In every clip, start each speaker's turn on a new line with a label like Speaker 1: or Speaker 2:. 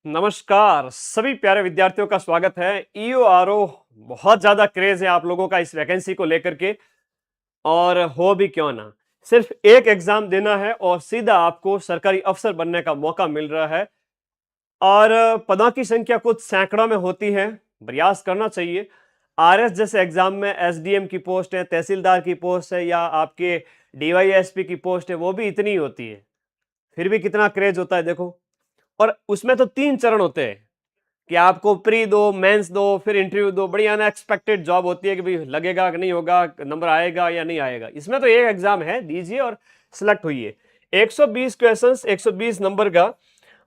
Speaker 1: नमस्कार सभी प्यारे विद्यार्थियों का स्वागत है। ईओ आरओ बहुत ज्यादा क्रेज है आप लोगों का इस वैकेंसी को लेकर के। और हो भी क्यों ना, सिर्फ एक एग्जाम देना है और सीधा आपको सरकारी अफसर बनने का मौका मिल रहा है। और पदों की संख्या कुछ सैकड़ों में होती है, प्रयास करना चाहिए। आरएस जैसे एग्जाम में एसडीएम की पोस्ट है, तहसीलदार की पोस्ट है या आपके डीवाईएसपी की पोस्ट है, वो भी इतनी ही होती है। फिर भी कितना क्रेज होता है देखो। और उसमें तो 3 चरण होते हैं कि आपको प्री दो, मेंस दो, फिर इंटरव्यू दो। बड़ी अनएक्सपेक्टेड जॉब होती है कि भाई लगेगा कि नहीं होगा, नंबर आएगा या नहीं आएगा। इसमें तो एक एग्जाम है, दीजिए और सिलेक्ट होइए। 120 क्वेश्चंस, 120 नंबर का।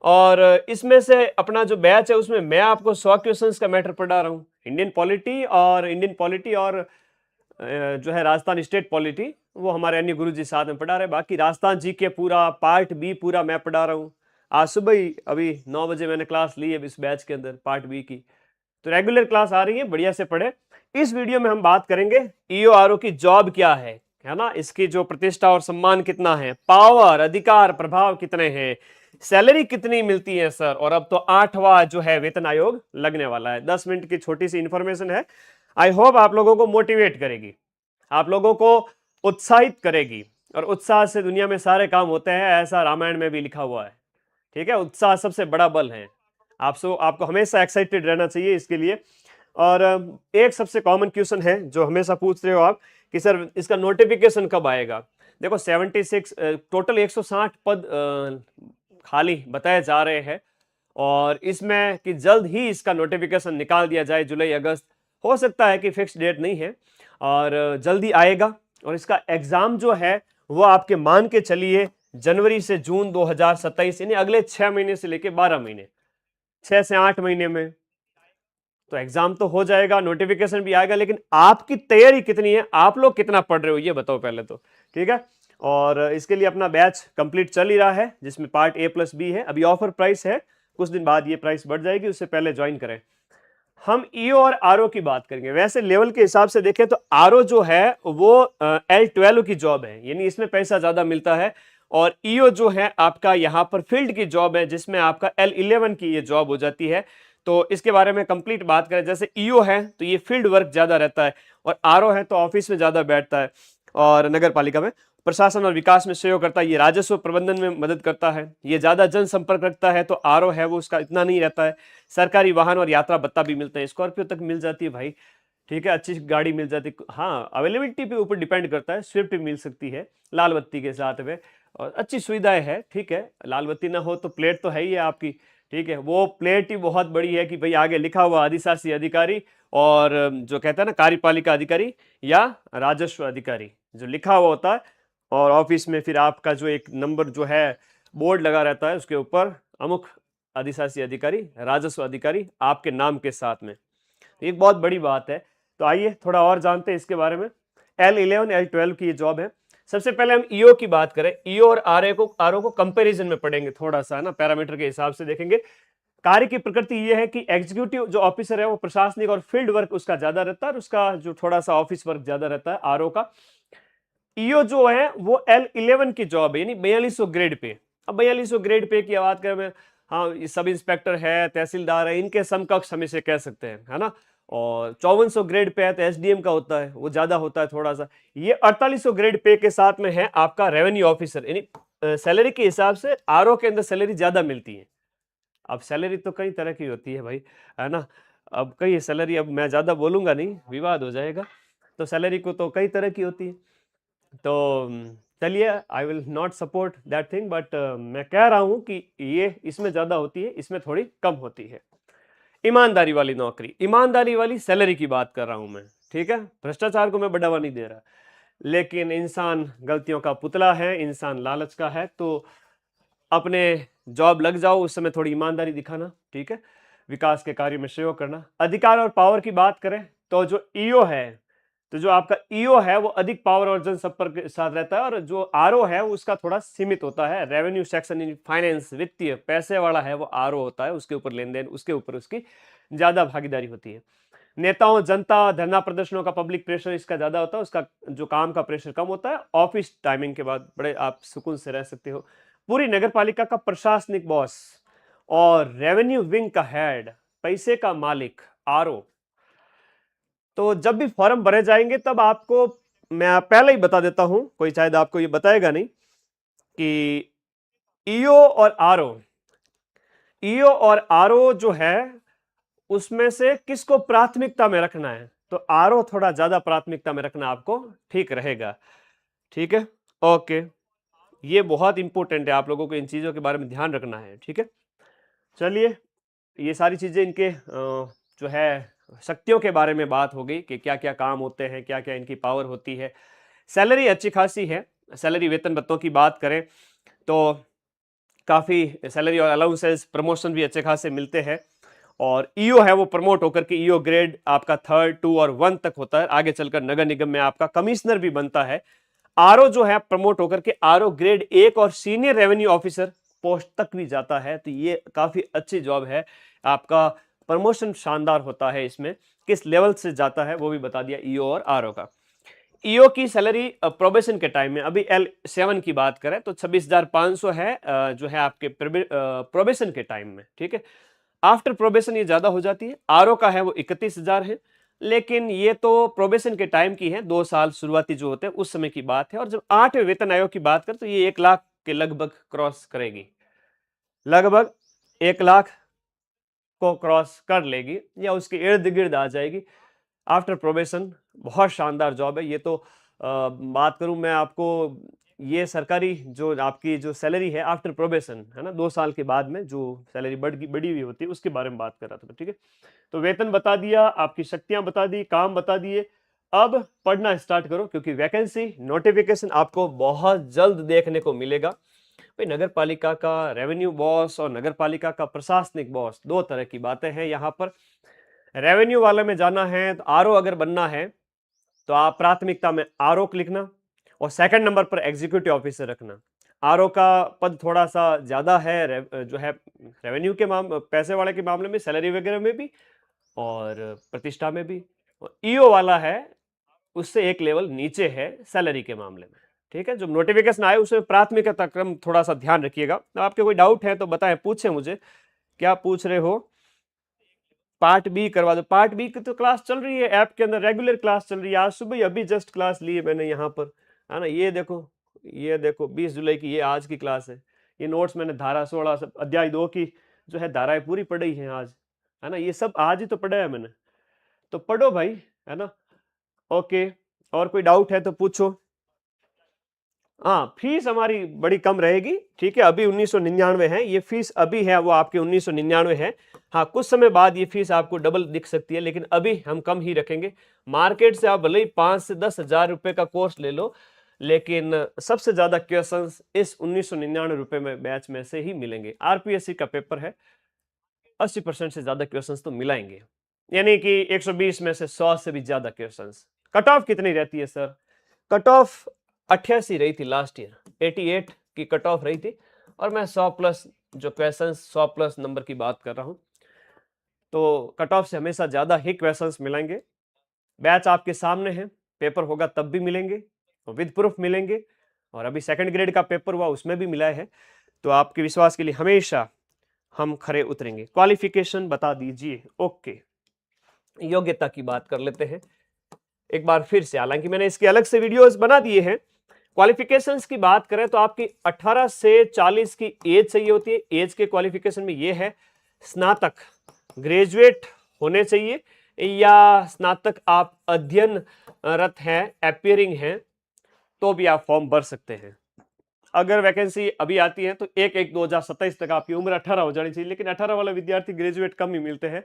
Speaker 1: और इसमें से अपना जो बैच है उसमें मैं आपको 100 क्वेश्चंस का मैटर पढ़ा रहा हूँ। इंडियन पॉलिटी और जो है राजस्थान स्टेट पॉलिटी, वो हमारे अन्य गुरु जी साथ में पढ़ा रहे। बाकी राजस्थान जी के पूरा पार्ट बी पूरा मैं पढ़ा रहा हूँ। आज सुबह ही अभी 9 बजे मैंने क्लास ली है इस बैच के अंदर पार्ट बी की। तो रेगुलर क्लास आ रही है, बढ़िया से पढ़े। इस वीडियो में हम बात करेंगे ईओ आरओ की जॉब क्या है ना, इसकी जो प्रतिष्ठा और सम्मान कितना है, पावर, अधिकार, प्रभाव कितने हैं, सैलरी कितनी मिलती है सर। और अब तो 8वां जो है वेतन आयोग लगने वाला है। 10 मिनट की छोटी सी इंफॉर्मेशन है। आई होप आप लोगों को मोटिवेट करेगी, आप लोगों को उत्साहित करेगी। और उत्साह से दुनिया में सारे काम होते हैं, ऐसा रामायण में भी लिखा हुआ है। ठीक है, उत्साह सबसे बड़ा बल है। आपको हमेशा एक्साइटेड रहना चाहिए इसके लिए। और एक सबसे कॉमन क्वेश्चन है जो हमेशा पूछ रहे हो आप कि सर इसका नोटिफिकेशन कब आएगा। देखो 76 टोटल 160 पद खाली बताए जा रहे हैं। और इसमें कि जल्द ही इसका नोटिफिकेशन निकाल दिया जाए, जुलाई अगस्त। हो सकता है कि फिक्स डेट नहीं है और जल्दी आएगा। और इसका एग्जाम जो है वो आपके मान के चलिए जनवरी से जून 2027, यानी अगले 6 महीने से लेके 12 महीने, 6 से 8 महीने में तो एग्जाम तो हो जाएगा, नोटिफिकेशन भी आएगा। लेकिन आपकी तैयारी कितनी है, आप लोग कितना पढ़ रहे हो, ये बताओ पहले तो। ठीक है। और इसके लिए अपना बैच कंप्लीट चल ही रहा है जिसमें पार्ट ए प्लस बी है। अभी ऑफर प्राइस है, कुछ दिन बाद ये प्राइस बढ़ जाएगी, उससे पहले ज्वाइन करें। हम ईओ और आरओ की बात करेंगे। वैसे लेवल के हिसाब से देखें तो आरओ जो है वो L12 की जॉब है, यानी इसमें पैसा ज्यादा मिलता है। और ईओ जो है आपका यहाँ पर फील्ड की जॉब है, जिसमें आपका L11 की ये जॉब हो जाती है। तो इसके बारे में कंप्लीट बात करें, जैसे ईओ है तो ये फील्ड वर्क ज्यादा रहता है, और आरओ है तो ऑफिस में ज्यादा बैठता है और नगर पालिका में प्रशासन और विकास में सहयोग करता है। ये राजस्व प्रबंधन में मदद करता है, ये ज्यादा जनसंपर्क रखता है। तो आरओ है वो उसका इतना नहीं रहता है। सरकारी वाहन और यात्रा भत्ता भी मिलते हैं, स्कॉर्पियो तक मिल जाती है भाई। ठीक है, अच्छी गाड़ी मिल जाती है। हाँ, अवेलेबिलिटी पे ऊपर डिपेंड करता है, स्विफ्ट भी मिल सकती है लाल बत्ती के साथ में। और अच्छी सुविधाएं है। ठीक है, लाल बत्ती ना हो तो प्लेट तो है ही है आपकी। ठीक है, वो प्लेट ही बहुत बड़ी है कि भाई आगे लिखा हुआ अधिशासी अधिकारी और जो कहता है ना कार्यपालिका अधिकारी या राजस्व अधिकारी, जो लिखा हुआ होता है। और ऑफिस में फिर आपका जो एक नंबर जो है बोर्ड लगा रहता है, उसके ऊपर अमुक अधिशासी अधिकारी, राजस्व अधिकारी आपके नाम के साथ में। एक बहुत बड़ी बात है। तो आइए थोड़ा और जानते हैं इसके बारे में। L11 L12 की ये जॉब है। सबसे पहले हम ईओ की बात करें। ईओ और आरओ को कंपैरिजन में पढ़ेंगे, थोड़ा सा ना पैरामीटर के हिसाब से देखेंगे। कार्य की प्रकृति ये है कि एग्जीक्यूटिव जो ऑफिसर है वो प्रशासनिक और फील्ड वर्क उसका ज्यादा रहता है, और उसका जो थोड़ा सा ऑफिस वर्क ज्यादा रहता है आरओ का। ईओ जो है वो L11 की जॉब है, यानी 4200 ग्रेड पे। अब 4200 ग्रेड पे की बात करें मैं, हाँ ये सब इंस्पेक्टर है, तहसीलदार है, इनके समकक्ष हम इसे कह सकते हैं, है ना। और 5400 ग्रेड पे है तो एसडीएम का होता है, वो ज्यादा होता है थोड़ा सा। ये 4800 ग्रेड पे के साथ में है आपका रेवेन्यू ऑफिसर, यानी सैलरी के हिसाब से आरओ के अंदर सैलरी ज्यादा मिलती है। अब सैलरी तो कई तरह की होती है भाई, है ना। अब कई सैलरी, अब मैं ज्यादा बोलूंगा नहीं, विवाद हो जाएगा। तो सैलरी को तो कई तरह की होती है। तो चलिए, I will not support that thing, but मैं कह रहा हूं कि ये इसमें ज्यादा होती है, इसमें थोड़ी कम होती है। ईमानदारी वाली नौकरी, ईमानदारी वाली सैलरी की बात कर रहा हूं मैं। ठीक है, भ्रष्टाचार को मैं बढ़ावा नहीं दे रहा। लेकिन इंसान गलतियों का पुतला है, इंसान लालच का है। तो अपने जॉब लग जाओ उस समय थोड़ी ईमानदारी दिखाना। ठीक है, विकास के कार्य में सहयोग करना। अधिकार और पावर की बात करें तो जो ईओ है, तो जो आपका ईओ है वो अधिक पावर और जनसंपर्क के साथ रहता है, और जो आरओ है वो उसका थोड़ा सीमित होता है। रेवेन्यू सेक्शन इन फाइनेंस, वित्तीय पैसे वाला है वो आरओ होता है, उसके ऊपर लेन देन, उसके ऊपर उसकी ज्यादा भागीदारी होती है। नेताओं, जनता, धरना प्रदर्शनों का पब्लिक प्रेशर इसका ज्यादा होता है, उसका जो काम का प्रेशर कम होता है। ऑफिस टाइमिंग के बाद बड़े आप सुकून से रह सकते हो। पूरी नगर पालिका का प्रशासनिक बॉस, और रेवेन्यू विंग का हेड, पैसे का मालिक, आरओ। तो जब भी फॉर्म भरे जाएंगे तब आपको मैं पहले ही बता देता हूं, कोई शायद आपको ये बताएगा नहीं, कि ईओ और आरओ, ईओ और आरओ जो है उसमें से किसको प्राथमिकता में रखना है, तो आरओ थोड़ा ज्यादा प्राथमिकता में रखना आपको ठीक रहेगा। ठीक है, ओके, ये बहुत इंपॉर्टेंट है, आप लोगों को इन चीजों के बारे में ध्यान रखना है। ठीक है, चलिए, ये सारी चीजें इनके जो है शक्तियों के बारे में बात हो गई कि क्या क्या काम होते हैं, क्या क्या इनकी पावर होती है। सैलरी अच्छी खासी है, सैलरी वेतन भत्तों की बात करें तो काफ़ी सैलरी और अलाउंसेस, प्रमोशन भी अच्छे खासे मिलते हैं। और ईओ है वो प्रमोट होकर के ईओ ग्रेड आपका 3, 2 और 1 तक होता है, आगे चलकर नगर निगम में आपका कमिश्नर भी बनता है। आरओ जो है प्रमोट होकर के आरओ ग्रेड 1 और सीनियर रेवेन्यू ऑफिसर पोस्ट तक भी जाता है। तो ये काफ़ी अच्छी जॉब है, आपका प्रमोशन शानदार होता है। इसमें किस लेवल से जाता है वो भी बता दिया ईओ और आरओ का। ईओ की सैलरी प्रोबेशन के टाइम में, अभी L7 की बात करें तो 26,500 है जो है आपके प्रोबेशन के टाइम में। ठीक है, आफ्टर प्रोबेशन ये ज्यादा हो जाती है। आरओ का है वो 31,000 है, लेकिन ये तो प्रोबेशन के टाइम की है, 2 साल शुरुआती जो होते हैं उस समय की बात है। और जब 8वें वेतन आयोग की बात करें तो ये 1 लाख के लगभग क्रॉस करेगी, लगभग 1 लाख को क्रॉस कर लेगी या उसके इर्द गिर्द आ जाएगी आफ्टर प्रोबेशन। बहुत शानदार जॉब है ये तो। बात करूं मैं आपको, ये सरकारी जो आपकी जो सैलरी है आफ्टर प्रोबेशन है ना, 2 साल के बाद में जो सैलरी बढ़ी हुई होती है उसके बारे में बात कर रहा था। ठीक है, तो वेतन बता दिया, आपकी शक्तियां बता दी, काम बता दिए। अब पढ़ना स्टार्ट करो, क्योंकि वैकेंसी नोटिफिकेशन आपको बहुत जल्द देखने को मिलेगा। भाई, नगर पालिका का रेवेन्यू बॉस और नगर पालिका का प्रशासनिक बॉस, 2 तरह की बातें हैं यहाँ पर। रेवेन्यू वाले में जाना है तो आरओ अगर बनना है तो आप प्राथमिकता में आरओ लिखना और सेकंड नंबर पर एग्जीक्यूटिव ऑफिसर रखना। आरओ का पद थोड़ा सा ज्यादा है जो है रेवेन्यू के पैसे वाले के मामले में, सैलरी वगैरह में भी और प्रतिष्ठा में भी। और ईओ वाला है उससे एक लेवल नीचे है सैलरी के मामले में। ठीक है, जो नोटिफिकेशन आए उसमें प्राथमिकता क्रम थोड़ा सा ध्यान रखिएगा। आपके कोई डाउट है तो बताएं, पूछे मुझे, क्या पूछ रहे हो। पार्ट बी करवा दो। पार्ट बी की तो क्लास चल रही है ऐप के अंदर, रेगुलर क्लास चल रही है। आज सुबह अभी जस्ट क्लास ली है मैंने यहाँ पर, है ना। ये देखो, ये देखो 20 जुलाई की ये आज की क्लास है। ये नोट्स मैंने धारा 16 अध्याय 2 की जो है धाराएं पूरी पढ़ी है आज, है ना। ये सब आज ही तो पढ़ा है मैंने, तो पढ़ो भाई, है ना। ओके, और कोई डाउट है तो पूछो। हाँ, फीस हमारी बड़ी कम रहेगी। ठीक है, अभी 1999 है ये फीस, अभी है वो आपकी 1999 है। हाँ, कुछ समय बाद ये फीस आपको डबल दिख सकती है, लेकिन अभी हम कम ही रखेंगे। मार्केट से आप भले ही 5 से 10 हजार रुपए का कोर्स ले लो, लेकिन सबसे ज्यादा क्वेश्चंस इस 1999 रुपए में बैच में से ही मिलेंगे। आरपीएससी का पेपर है, 80% से ज्यादा क्वेश्चंस तो मिलाएंगे, यानी कि 120 में से 100 से भी ज्यादा क्वेश्चंस। कट ऑफ कितनी रहती है सर? कट ऑफ 88 रही थी लास्ट ईयर, 88 की कट ऑफ रही थी। और मैं 100 प्लस जो क्वेश्चन, 100 प्लस नंबर की बात कर रहा हूं, तो कट ऑफ से हमेशा ज्यादा ही क्वेश्चंस मिलेंगे। बैच आपके सामने है, पेपर होगा तब भी मिलेंगे, विद प्रूफ मिलेंगे। और अभी सेकंड ग्रेड का पेपर हुआ उसमें भी मिला है। तो आपके विश्वास के लिए हमेशा हम खरे उतरेंगे। क्वालिफिकेशन बता दीजिए। ओके, योग्यता की बात कर लेते हैं एक बार फिर से, हालांकि मैंने इसके अलग से वीडियोस बना दिए हैं। क्वालिफिकेशंस की बात करें तो आपकी 18 से 40 की एज चाहिए होती है। एज के क्वालिफिकेशन में ये है, स्नातक, ग्रेजुएट होने चाहिए, या स्नातक आप अध्ययनरत हैं, अपियरिंग हैं, तो भी आप फॉर्म भर सकते हैं। अगर वैकेंसी अभी आती है तो 1/1/2027 तक आपकी उम्र 18 हो जानी चाहिए, लेकिन 18 वाले विद्यार्थी ग्रेजुएट कम ही मिलते हैं,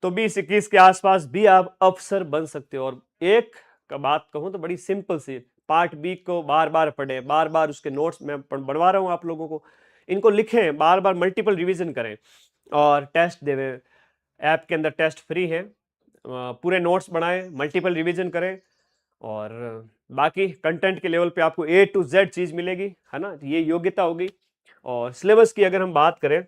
Speaker 1: तो 20-21 के आसपास भी आप अफसर बन सकते हो। और एक का बात कहूं तो बड़ी सिंपल सी, पार्ट बी को बार बार पढ़ें, बार बार उसके नोट्स मैं बनवा रहा हूं आप लोगों को, इनको लिखें, बार बार मल्टीपल रिवीजन करें और टेस्ट देवें। ऐप के अंदर टेस्ट फ्री है, पूरे नोट्स बनाएं, मल्टीपल रिवीजन करें, और बाकी कंटेंट के लेवल पे आपको A to Z चीज मिलेगी, है ना। ये योग्यता होगी। और सिलेबस की अगर हम बात करें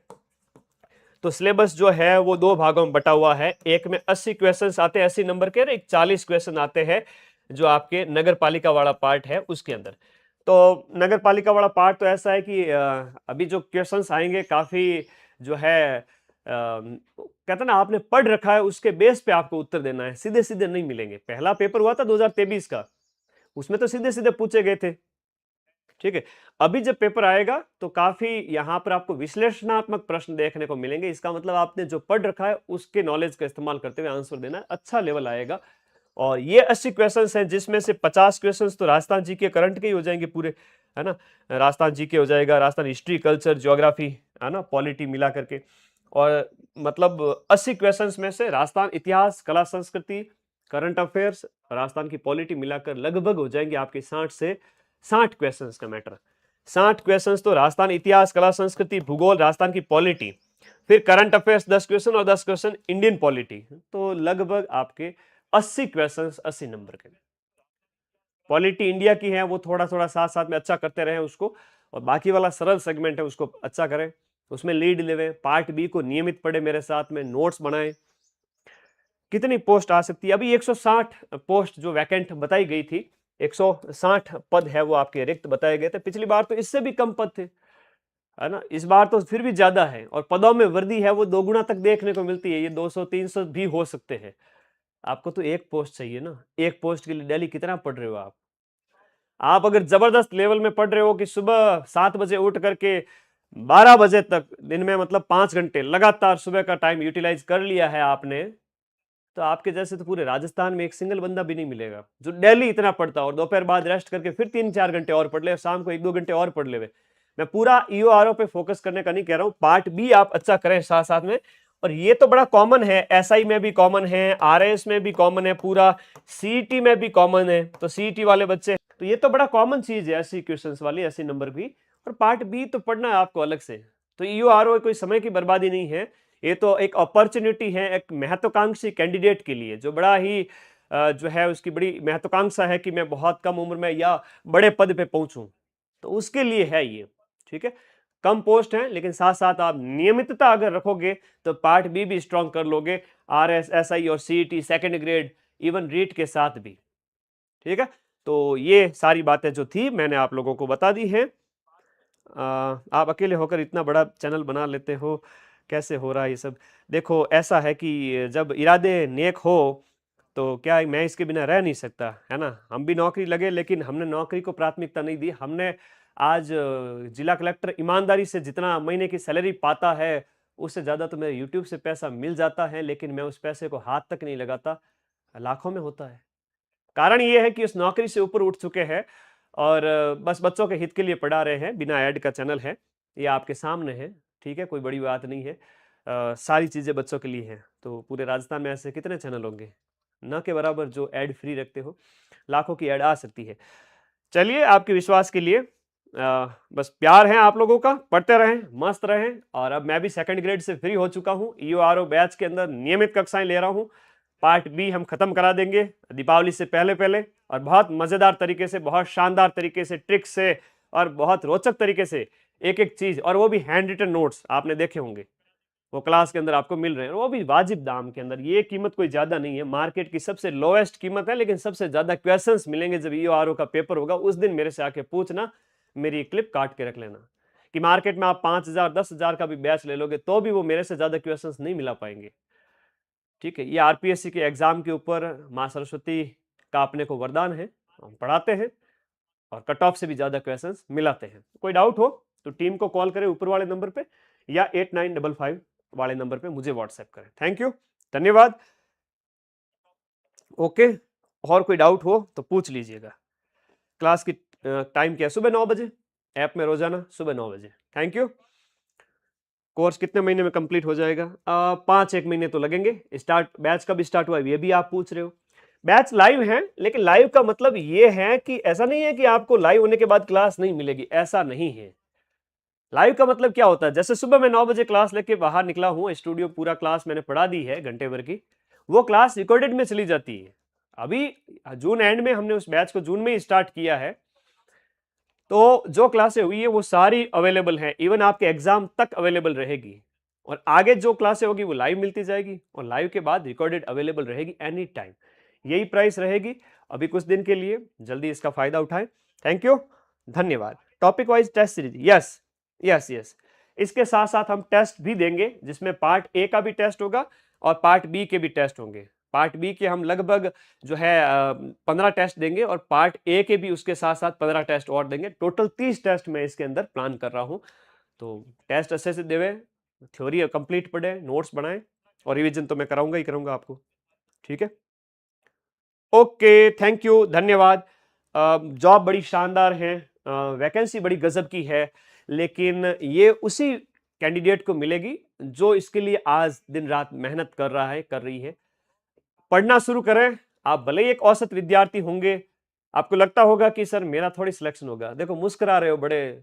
Speaker 1: तो सिलेबस जो है वो 2 भागों में बटा हुआ है। एक में 80 क्वेश्चंस आते हैं 80 नंबर के, और एक 40 क्वेश्चन आते हैं जो आपके नगर पालिका वाला पार्ट है उसके अंदर। तो नगर पालिका वाला पार्ट तो ऐसा है कि अभी जो क्वेश्चंस आएंगे काफी जो है कहते ना आपने पढ़ रखा है उसके बेस पे आपको उत्तर देना है, सीधे सीधे नहीं मिलेंगे। पहला पेपर हुआ था 2023 का, उसमें तो सीधे सीधे पूछे गए थे, ठीक है। अभी जब पेपर आएगा तो काफी यहाँ पर आपको विश्लेषणात्मक प्रश्न देखने को मिलेंगे। इसका मतलब आपने जो पढ़ रखा है उसके नॉलेज का इस्तेमाल करते हुए आंसर देना है, अच्छा लेवल आएगा। और ये 80 क्वेश्चंस हैं जिसमें से 50 क्वेश्चंस तो राजस्थान जी के करंट के ही हो जाएंगे पूरे, है ना। राजस्थान जी के हो जाएगा, राजस्थान हिस्ट्री, कल्चर, ज्योग्राफी, है ना, पॉलिटी मिला करके। और मतलब 80 क्वेश्चंस में से राजस्थान इतिहास, कला, संस्कृति, करंट अफेयर्स, राजस्थान की पॉलिटी मिलाकर लगभग हो जाएंगे आपके 60 से 60 क्वेश्चंस का मैटर। 60 क्वेश्चंस तो राजस्थान इतिहास, कला, संस्कृति, भूगोल, राजस्थान की पॉलिटी, फिर करंट अफेयर्स 10 क्वेश्चन और 10 क्वेश्चन इंडियन पॉलिटी, तो लगभग आपके 80 क्वेश्चंस 80 नंबर के। पॉलिटी इंडिया की है वो थोड़ा थोड़ा साथ साथ में अच्छा करते रहे उसको, और बाकी वाला सरल सेगमेंट है उसको अच्छा करें, उसमें लीड लेवे। पार्ट बी को नियमित पढ़े, मेरे साथ में नोट्स बनाए। कितनी पोस्ट आ सकती है? अभी 160 पोस्ट जो वैकेंट बताई गई थी, 160 पद है वो आपके रिक्त बताए गए थे। पिछली बार तो इससे भी कम पद थे, है ना। इस बार तो फिर भी ज्यादा है, और पदों में वृद्धि है वो दोगुना तक देखने को मिलती है, ये 200-300 भी हो सकते हैं। आपको तो एक पोस्ट चाहिए ना, एक पोस्ट के लिए डेली कितना पढ़ रहे हो आप अगर जबरदस्त लेवल में पढ़ रहे हो कि सुबह 7 बजे उठ करके 12 बजे तक दिन में मतलब 5 घंटे लगातार सुबह का टाइम यूटिलाइज कर लिया है आपने, तो आपके जैसे तो पूरे राजस्थान में एक सिंगल बंदा भी नहीं मिलेगा जो डेली इतना पढ़ता, और दोपहर बाद रेस्ट करके फिर 3-4 घंटे और पढ़ ले, शाम को 1-2 घंटे और पढ़ ले। मैं पूरा ईओआरओ पे फोकस करने का नहीं कह रहा हूं, पार्ट बी आप अच्छा करें साथ साथ में। और ये तो बड़ा कॉमन है, एसआई में भी कॉमन है, आरएएस में भी कॉमन है, पूरा सीईटी में भी कॉमन है। तो सीईटी वाले बच्चे, तो ये तो बड़ा कॉमन चीज है, ऐसी क्वेश्चंस वाली, ऐसी नंबर भी। और पार्ट बी तो पढ़ना है आपको अलग से। तो ईओआरओ कोई समय की बर्बादी नहीं है, ये तो एक अपॉर्चुनिटी है एक महत्वाकांक्षी कैंडिडेट के लिए, जो बड़ा ही जो है उसकी बड़ी महत्वाकांक्षा है कि मैं बहुत कम उम्र में या बड़े पद पे पहुंचूं, तो उसके लिए है ये, ठीक है। कम पोस्ट है लेकिन साथ साथ आप नियमितता अगर रखोगे तो पार्ट बी भी स्ट्रांग कर लोगे, आरएस, एसआई और CET, second grade, even REET के साथ भी, ठीक है। तो ये सारी बातें जो थी मैंने आप लोगों को बता दी है। आप अकेले होकर इतना बड़ा चैनल बना लेते हो, कैसे हो रहा है ये सब? देखो ऐसा है कि जब इरादे नेक हो तो क्या है, मैं इसके बिना रह नहीं सकता, है ना। हम भी नौकरी लगे लेकिन हमने नौकरी को प्राथमिकता नहीं दी। हमने आज जिला कलेक्टर ईमानदारी से जितना महीने की सैलरी पाता है उससे ज़्यादा तो मेरे यूट्यूब से पैसा मिल जाता है, लेकिन मैं उस पैसे को हाथ तक नहीं लगाता, लाखों में होता है। कारण ये है कि उस नौकरी से ऊपर उठ चुके हैं, और बस बच्चों के हित के लिए पढ़ा रहे हैं। बिना ऐड का चैनल है, ये आपके सामने है, ठीक है, कोई बड़ी बात नहीं है। सारी चीज़ें बच्चों के लिए हैं। तो पूरे राजस्थान में ऐसे कितने चैनल होंगे न के बराबर जो ऐड फ्री रखते हो, लाखों की ऐड आ सकती है। चलिए, आपके विश्वास के लिए बस प्यार है आप लोगों का, पढ़ते रहें, मस्त रहें। और अब मैं भी सेकंड ग्रेड से फ्री हो चुका हूँ, ईओआरओ बैच के अंदर नियमित कक्षाएं ले रहा हूँ। पार्ट बी हम खत्म करा देंगे दीपावली से पहले पहले, और बहुत मजेदार तरीके से, बहुत शानदार तरीके से, ट्रिक से, और बहुत रोचक तरीके से एक एक चीज, और वो भी हैंड रिटन नोट्स आपने देखे होंगे, वो क्लास के अंदर आपको मिल रहे हैं, वो भी वाजिब दाम के अंदर। ये कीमत कोई ज्यादा नहीं है, मार्केट की सबसे लोएस्ट कीमत है, लेकिन सबसे ज्यादा क्वेश्चंस मिलेंगे। जब ईओआरओ का पेपर होगा उस दिन मेरे से आके पूछना, मेरी क्लिप काट के रख लेना कि मार्केट में आप 5,000 10,000 का भी बैच ले लोगे तो भी वो मेरे से ज्यादा क्वेश्चंस नहीं मिला पाएंगे, ठीक है। ये आरपीएससी के एग्जाम के ऊपर माँ सरस्वती का अपने को वरदान है, हम पढ़ाते हैं और कट ऑफ से भी ज्यादा क्वेश्चंस मिलाते हैं। कोई डाउट हो तो टीम को कॉल करें ऊपर वाले नंबर पे, या 8955 वाले नंबर पे मुझे व्हाट्सएप करें। थैंक यू, धन्यवाद। ओके, और कोई डाउट हो तो पूछ लीजिएगा। क्लास की टाइम क्या है? सुबह 9 बजे, ऐप में रोजाना सुबह 9 बजे। Thank you. कोर्स कितने महीने में कंप्लीट हो जाएगा? 5-1 महीने तो लगेंगे। स्टार्ट बैच कब स्टार्ट हुआ ये भी आप पूछ रहे हो। बैच लाइव है, लेकिन लाइव का मतलब ये है कि ऐसा नहीं है कि आपको लाइव होने के बाद क्लास नहीं मिलेगी, ऐसा नहीं है। लाइव का मतलब क्या होता है, जैसे सुबह मैं 9 बजे क्लास लेके बाहर निकला हूँ स्टूडियो, पूरा क्लास मैंने पढ़ा दी है घंटे भर की, वो क्लास रिकॉर्डेड में चली जाती है। अभी जून एंड में हमने उस बैच को जून में ही स्टार्ट किया है, तो जो क्लासें हुई है वो सारी अवेलेबल हैं, इवन आपके एग्जाम तक अवेलेबल रहेगी। और आगे जो क्लासें होगी वो लाइव मिलती जाएगी, और लाइव के बाद रिकॉर्डेड अवेलेबल रहेगी एनी टाइम। यही प्राइस रहेगी अभी कुछ दिन के लिए, जल्दी इसका फायदा उठाएं। थैंक यू, धन्यवाद। Topic wise test series, yes yes yes, इसके साथ साथ हम टेस्ट भी देंगे, जिसमें पार्ट ए का भी टेस्ट होगा और पार्ट बी के भी टेस्ट होंगे। पार्ट बी के हम लगभग जो है 15 टेस्ट देंगे और पार्ट ए के भी उसके साथ साथ 15 टेस्ट और देंगे। टोटल 30 टेस्ट मैं इसके अंदर प्लान कर रहा हूं। तो टेस्ट अच्छे से देवे, थ्योरी कंप्लीट पढ़े, नोट्स बनाए और रिवीजन तो मैं कराऊंगा ही कराऊंगा आपको। ठीक है, ओके, थैंक यू, धन्यवाद। जॉब बड़ी शानदार है, वैकेंसी बड़ी गजब की है, लेकिन ये उसी कैंडिडेट को मिलेगी जो इसके लिए आज दिन रात मेहनत कर रहा है, कर रही है। पढ़ना शुरू करें। आप भले ही एक औसत विद्यार्थी होंगे, आपको लगता होगा कि सर मेरा थोड़ी सिलेक्शन होगा, देखो मुस्कुरा रहे हो बड़े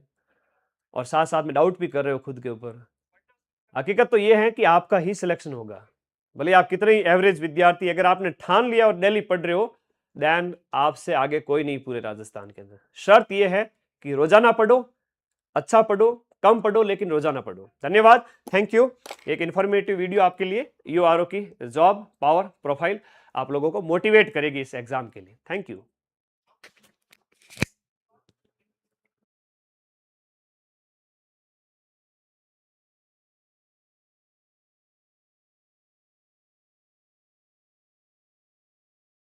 Speaker 1: और साथ साथ में डाउट भी कर रहे हो खुद के ऊपर। हकीकत तो यह है कि आपका ही सिलेक्शन होगा, भले आप कितने ही एवरेज विद्यार्थी, अगर आपने ठान लिया और डेली पढ़ रहे हो, देन आपसे आगे कोई नहीं पूरे राजस्थान के अंदर। शर्त यह है कि रोजाना पढ़ो, अच्छा पढ़ो, कम पढ़ो, लेकिन रोजाना पढ़ो। धन्यवाद, थैंक यू। एक इंफॉर्मेटिव वीडियो आपके लिए, यूआरओ की जॉब पावर प्रोफाइल आप लोगों को मोटिवेट करेगी इस एग्जाम के लिए। Thank you.